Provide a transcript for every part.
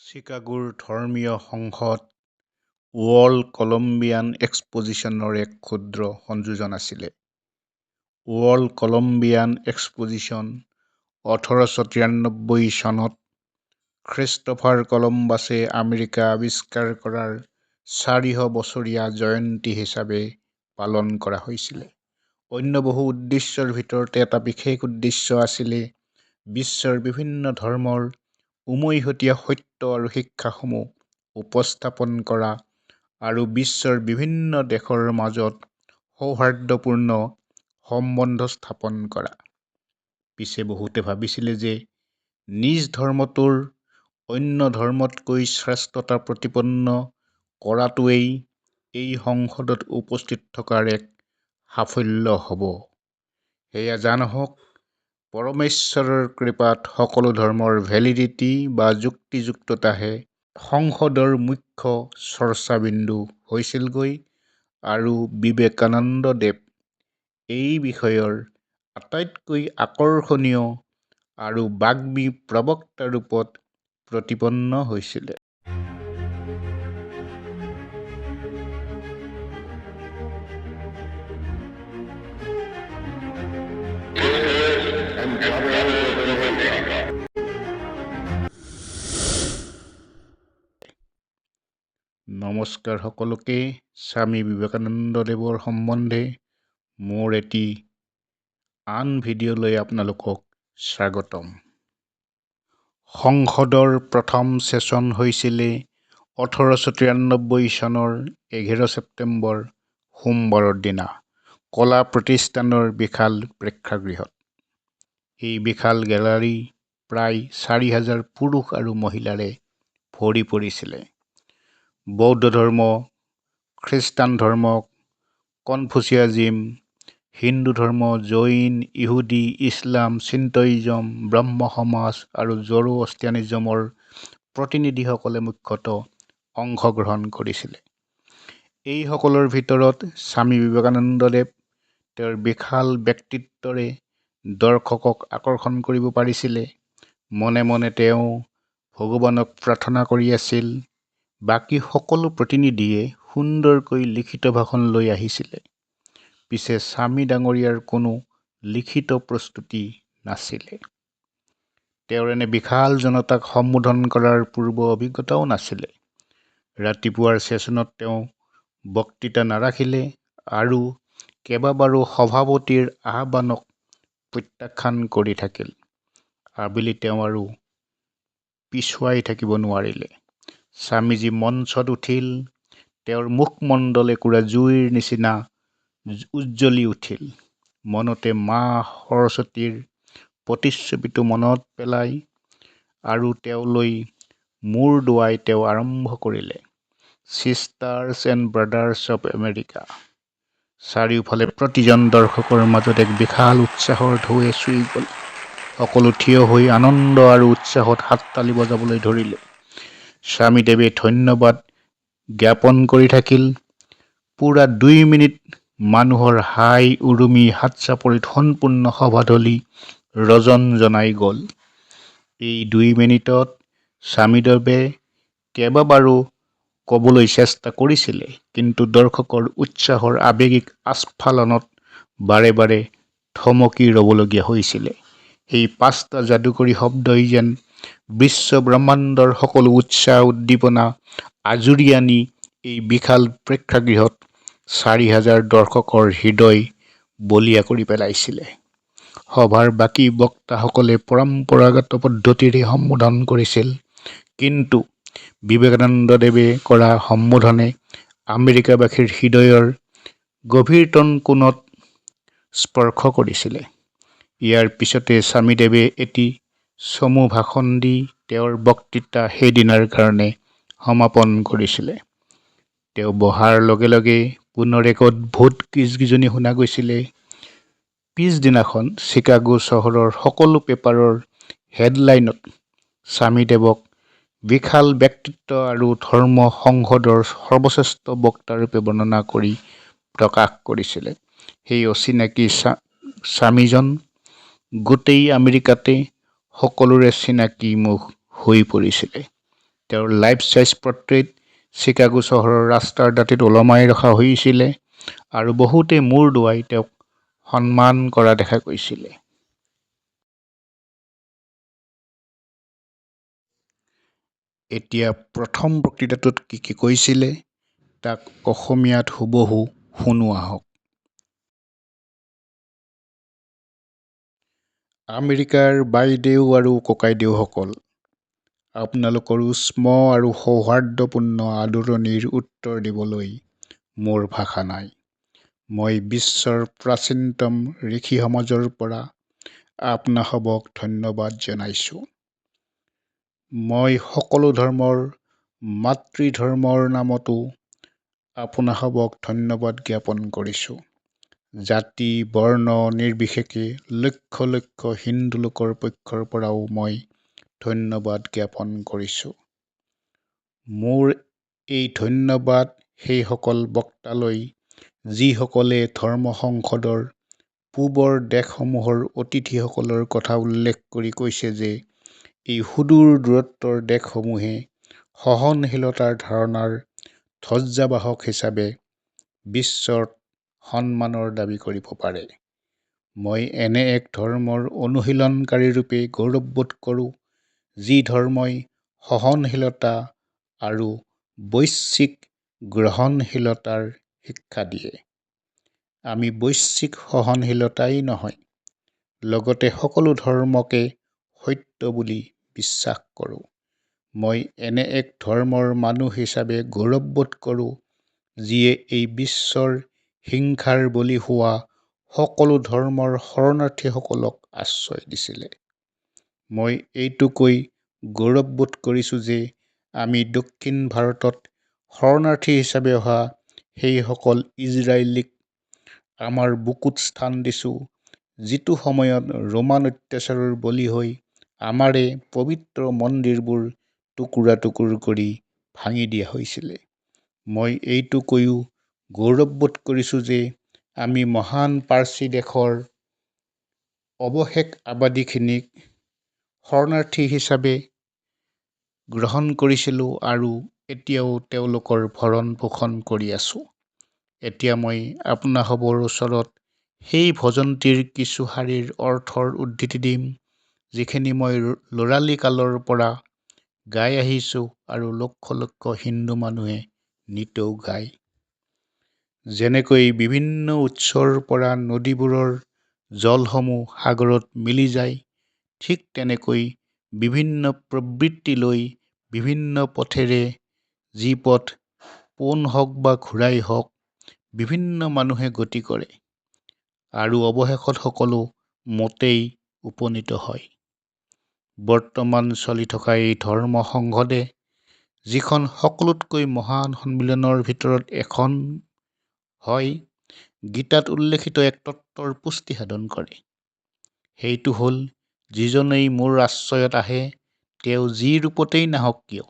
চিকাগোৰ ধৰ্মীয় সংসদ world Colombian এক্সপজিশ্যনৰ এক ক্ষুদ্ৰ সংযোজন আছিলে। ৱৰ্ল্ড কলম্বিয়ান এক্সপজিশ্যন 1893 চনত খ্ৰীষ্টফাৰ কলম্বাছে আমেৰিকা আৱিষ্কাৰ কৰাৰ 400 বছৰীয়া জয়ন্তী হিচাপে পালন কৰা হৈছিলে। অন্য বহু উদ্দেশ্যৰ ভিতৰতে এটা বিশেষ উদ্দেশ্য আছিলে বিশ্বৰ বিভিন্ন ধৰ্মৰ উমৈহতীয়া সত্য আৰু শিক্ষাসমূহ উপস্থাপন কৰা আৰু বিশ্বৰ বিভিন্ন দেশৰ মাজত সৌহাৰ্দ্যপূৰ্ণ সম্বন্ধ স্থাপন কৰা। পিছে বহুতে ভাবিছিলে যে নিজ ধৰ্মটোৰ অন্য ধৰ্মতকৈ শ্ৰেষ্ঠতা প্ৰতিপন্ন কৰাটোৱেই এই সংসদত উপস্থিত থকাৰ এক সাফল্য হ'ব। সেয়া জানহক, পৰমেশ্বৰৰ কৃপাত সকলো ধৰ্মৰ ভেলিডিটি বা যুক্তিযুক্ততাহে সংসদৰ মুখ্য চৰ্চাবিন্দু হৈছিলগৈ আৰু বিবেকানন্দদেৱ এই বিষয়ৰ আটাইতকৈ আকৰ্ষণীয় আৰু বাগ্মী প্ৰবক্তা ৰূপত প্ৰতিপন্ন হৈছিলে। নমস্কাৰ সকলোকে। স্বামী বিবেকানন্দদেৱৰ সম্বন্ধে মোৰ এটি আন ভিডিঅ'লৈ আপোনালোকক স্বাগতম। সংসদৰ প্ৰথম ছেছন হৈছিলে 1893 চনৰ 11 ছেপ্টেম্বৰ সোমবাৰৰ দিনা কলা প্ৰতিষ্ঠানৰ বিশাল প্ৰেক্ষাগৃহত। এই বিশাল গেলাৰী প্ৰায় 4000 পুৰুষ আৰু মহিলাৰে ভৰি পৰিছিলে। বৌদ্ধ ধৰ্ম, খ্ৰীষ্টান ধৰ্ম, কনফুচিয়ানিজম, হিন্দু ধৰ্ম, জৈন, ইহুদী, ইছলাম, চিন্তইজম, ব্ৰহ্ম সমাজ আৰু জৰ'অষ্ট্ৰিয়ানিজমৰ প্ৰতিনিধিসকলে মুখ্যতঃ অংশগ্ৰহণ কৰিছিলে। এইসকলৰ ভিতৰত স্বামী বিবেকানন্দদেৱ তেওঁৰ বিশাল ব্যক্তিত্বৰে দৰ্শকক আকৰ্ষণ কৰিব পাৰিছিলে। মনে মনে তেওঁ ভগৱানক প্ৰাৰ্থনা কৰি আছিল। বাকী সকলো প্ৰতিনিধিয়ে সুন্দৰকৈ লিখিত ভাষণ লৈ আহিছিলে। পিছে স্বামী ডাঙৰীয়াৰ কোনো লিখিত প্ৰস্তুতি নাছিলে। তেওঁৰ এনে বিশাল জনতাক সম্বোধন কৰাৰ পূৰ্ব অভিজ্ঞতাও নাছিলে। ৰাতিপুৱাৰ ছেছনত তেওঁ বক্তৃতা নাৰাখিলে আৰু কেইবাবাৰো সভাপতিৰ আহ্বানক প্ৰত্যাখ্যান কৰি থাকিল। আবেলি তেওঁ আৰু পিছুৱাই থাকিব নোৱাৰিলে। স্বামীজী মঞ্চত উঠিল। তেওঁৰ মুখমণ্ডল একুৰা জুইৰ নিচিনা উজ্জ্বলি উঠিল। মনতে মা সৰস্বতীৰ প্ৰতিচ্ছবিটো মনত পেলাই আৰু তেওঁলৈ মূৰ দোৱাই তেওঁ আৰম্ভ কৰিলে, sisters and brothers of America. চাৰিওফালে প্ৰতিজন দৰ্শকৰ মাজত এক বিশাল উৎসাহৰ ঢৌৱে চুই গ'ল। সকলো থিয় হৈ আনন্দ আৰু উৎসাহত হাততালি বজাবলৈ ধৰিলে। স্বামীদেৱে ধন্যবাদ জ্ঞাপন কৰি থাকিল। পুৰা 2 মিনিট মানুহৰ হাই উৰুমি হাতচাপৰিত সম্পূৰ্ণ সভাথলী ৰজনজনাই গ'ল। এই 2 মিনিটত স্বামীদেৱে কেইবাবাৰো ক'বলৈ চেষ্টা কৰিছিলে, কিন্তু দৰ্শকৰ উৎসাহৰ আৱেগিক আস্ফালনত বাৰে বাৰে থমকি ৰ'বলগীয়া হৈছিলে। এই 5টা যাদুকৰী শব্দই যেন বিশ্ব ব্ৰহ্মাণ্ডৰ সকলো উৎসাহ উদ্দীপনা আজুৰি আনি এই বিশাল প্ৰেক্ষাগৃহত 4000 দৰ্শকৰ হৃদয় বলিয়া কৰি পেলাইছিলে। সভাৰ বাকী বক্তাসকলে পৰম্পৰাগত পদ্ধতিৰে সম্বোধন কৰিছিল, কিন্তু বিবেকানন্দদেৱে কৰা সম্বোধনে আমেৰিকাবাসীৰ হৃদয়ৰ গভীৰতম কোণত স্পৰ্শ কৰিছিলে। ইয়াৰ পিছতে স্বামীদেৱে এটি চমু ভাষণ দি তেওঁৰ বক্তৃতা সেইদিনাৰ কাৰণে সমাপন কৰিছিলে। তেওঁ বহাৰ লগে লগে পুনৰ এক অদ্ভুত গিজগিজনি শুনা গৈছিলে। পিছদিনাখন চিকাগো চহৰৰ সকলো পেপাৰৰ হেডলাইনত স্বামীদেৱক বিশাল ব্যক্তিত্ব আৰু ধৰ্ম সংসদৰ সৰ্বশ্ৰেষ্ঠ বক্তাৰূপে বৰ্ণনা কৰি প্ৰকাশ কৰিছিলে। সেই অচিনাকি স্বামীজন গোটেই আমেৰিকাতে সকলোৰে চিনাকি মুখ হৈ পৰিছিলে। তেওঁৰ লাইফ চাইজ পৰ্ট্ৰেইট চিকাগো চহৰৰ ৰাস্তাৰ দাঁতিত ওলমাই ৰখা হৈছিলে আৰু বহুতে মূৰ দোৱাই তেওঁক সন্মান কৰা দেখা গৈছিলে। এতিয়া প্ৰথম বক্তৃতাটোত কি কৈছিলে তাক অসমীয়াত হুবহু শুনো আহক। আমেৰিকাৰ বাইদেউ আৰু ককাইদেউসকল, আপোনালোকৰ উষ্ম আৰু সৌহাৰ্দ্যপূৰ্ণ আদৰণিৰ উত্তৰ দিবলৈ মোৰ ভাষা নাই। মই বিশ্বৰ প্ৰাচীনতম ঋষি সমাজৰ পৰা আপোনাসৱক ধন্যবাদ জনাইছোঁ। মই সকলো ধৰ্মৰ মাতৃধৰ্মৰ নামতো আপোনাসৱক ধন্যবাদ জ্ঞাপন কৰিছোঁ। জাতি বৰ্ণ নিৰ্বিশেষে লক্ষ লক্ষ হিন্দু লোকৰ পক্ষৰ পৰাও মই ধন্যবাদ জ্ঞাপন কৰিছোঁ। মোৰ এই ধন্যবাদ সেইসকল বক্তালৈ যিসকলে ধৰ্ম সংসদৰ পূবৰ দেশসমূহৰ অতিথিসকলৰ কথা উল্লেখ কৰি কৈছে যে এই সুদূৰ দূৰত্বৰ দেশসমূহে সহনশীলতাৰ ধাৰণাৰ ধ্বজাবাহক হিচাপে বিশ্বত সন্মানৰ দাবী কৰিব পাৰে। মই এনে এক ধৰ্মৰ অনুশীলনকাৰী ৰূপে গৌৰৱবোধ কৰোঁ যি ধৰ্মই সহনশীলতা আৰু বৈশ্বিক গ্ৰহণশীলতাৰ শিক্ষা দিয়ে। আমি বৈশ্বিক সহনশীলতাই নহয়, লগতে সকলো ধৰ্মকে সত্য বুলি বিশ্বাস কৰোঁ। মই এনে এক ধৰ্মৰ মানুহ হিচাপে গৌৰৱবোধ কৰোঁ যিয়ে এই বিশ্বৰ হিংসাৰ বলি হোৱা সকলো ধৰ্মৰ শৰণাৰ্থীসকলক আশ্ৰয় দিছিলে। মই এইটো কৈ গৌৰৱবোধ কৰিছোঁ যে আমি দক্ষিণ ভাৰতত শৰণাৰ্থী হিচাপে অহা সেইসকল ইজৰাইলীক আমাৰ বুকুত স্থান দিছোঁ, যিটো সময়ত ৰোমান অত্যাচাৰৰ বলি হৈ আমাৰে পবিত্ৰ মন্দিৰবোৰ টুকুৰা টুকুৰ কৰি ভাঙি দিয়া হৈছিলে। মই এইটো কৈও গৌৰৱবোধ কৰিছোঁ যে আমি মহান পাৰ্চী দেশৰ অৱশেষ আবাদীখিনিক শৰণাৰ্থী হিচাপে গ্ৰহণ কৰিছিলোঁ আৰু এতিয়াও তেওঁলোকৰ ভৰণ পোষণ কৰি আছোঁ। এতিয়া মই আপোনাসৱৰ ওচৰত সেই ভজনটিৰ কিছু শাৰীৰ অৰ্থৰ উদ্ধৃতি দিম, যিখিনি মই ল'ৰালি কালৰ পৰা গাই আহিছোঁ আৰু লক্ষ লক্ষ হিন্দু মানুহে নিতৌ গায়। যেনেকৈ বিভিন্ন উৎসৰ পৰা নদীবোৰৰ জলসমূহ সাগৰত মিলি যায়, ঠিক তেনেকৈ বিভিন্ন প্ৰবৃত্তি লৈ বিভিন্ন পথেৰে যি পথ পোন হওক বা ঘূৰাই হওক বিভিন্ন মানুহে গতি কৰে আৰু অৱশেষত সকলো মতেই উপনীত হয়। বৰ্তমান চলি থকা এই ধৰ্ম সংসদে, যিখন সকলোতকৈ মহান সন্মিলনৰ ভিতৰত এখন হয়, গীতাত উল্লেখিত এক তত্ত্বৰ পুষ্টি সাধন কৰে। সেইটো হ'ল, যিজনেই মোৰ আশ্ৰয়ত আহে তেওঁ যি ৰূপতেই নাহক কিয়,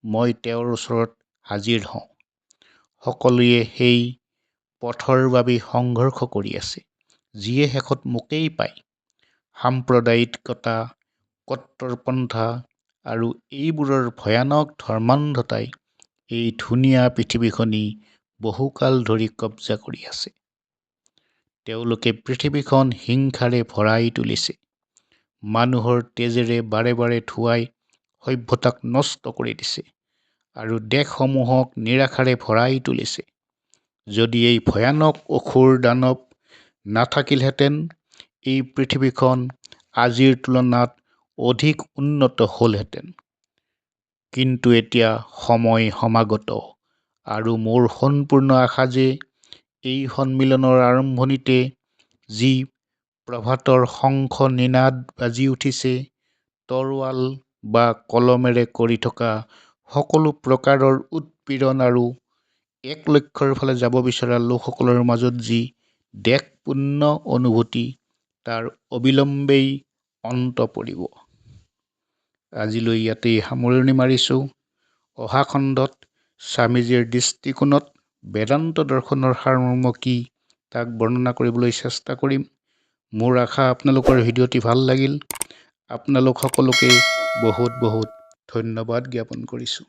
মই তেওঁৰ ওচৰত হাজিৰ হওঁ। সকলোৱে সেই পথৰ বাবে সংঘৰ্ষ কৰি আছে, যিয়ে শেষত মোকেই পায়। সাম্প্ৰদায়িকতা, কট্টৰপন্থা আৰু এইবোৰৰ ভয়ানক ধৰ্মান্ধতাই এই ধুনীয়া পৃথিৱীখনি বহুকাল ধৰি কব্জা কৰি আছে। তেওঁলোকে পৃথিৱীখন হিংসাৰে ভৰাই তুলিছে। মানুহৰ তেজেৰে বাৰে বাৰে ধুৱাই সভ্যতাক নষ্ট কৰি দিছে আৰু দেশসমূহক নিৰাশাৰে ভৰাই তুলিছে। যদি এই ভয়ানক অসুৰ দানৱ নাথাকিলহেঁতেন, এই পৃথিৱীখন আজিৰ তুলনাত অধিক উন্নত হ'লহেঁতেন। কিন্তু এতিয়া সময় সমাগত আৰু মোৰ সম্পূৰ্ণ আশা যে এই সন্মিলনৰ আৰম্ভণিতে যি প্ৰভাতৰ শংখ নিনাদ বাজি উঠিছে, তৰোৱাল বা কলমেৰে কৰি থকা সকলো প্ৰকাৰৰ উৎপীড়ন আৰু এক লক্ষ্যৰ ফালে যাব বিচৰা লোকসকলৰ মাজত যি দেশপূৰ্ণ অনুভূতি, তাৰ অবিলম্বেই অন্ত পৰিব। আজিলৈ ইয়াতেই সামৰণি মাৰিছোঁ। অহা খণ্ডত স্বামীজীৰ দৃষ্টিকোণত বেদান্ত দৰ্শনৰ সাৰমৰ্ম কি তাক বৰ্ণনা কৰিবলৈ চেষ্টা কৰিম। মোৰ আশা আপোনালোকৰ ভিডিঅ'টি ভাল লাগিল। আপোনালোক সকলোকে বহুত বহুত ধন্যবাদ জ্ঞাপন কৰিছোঁ।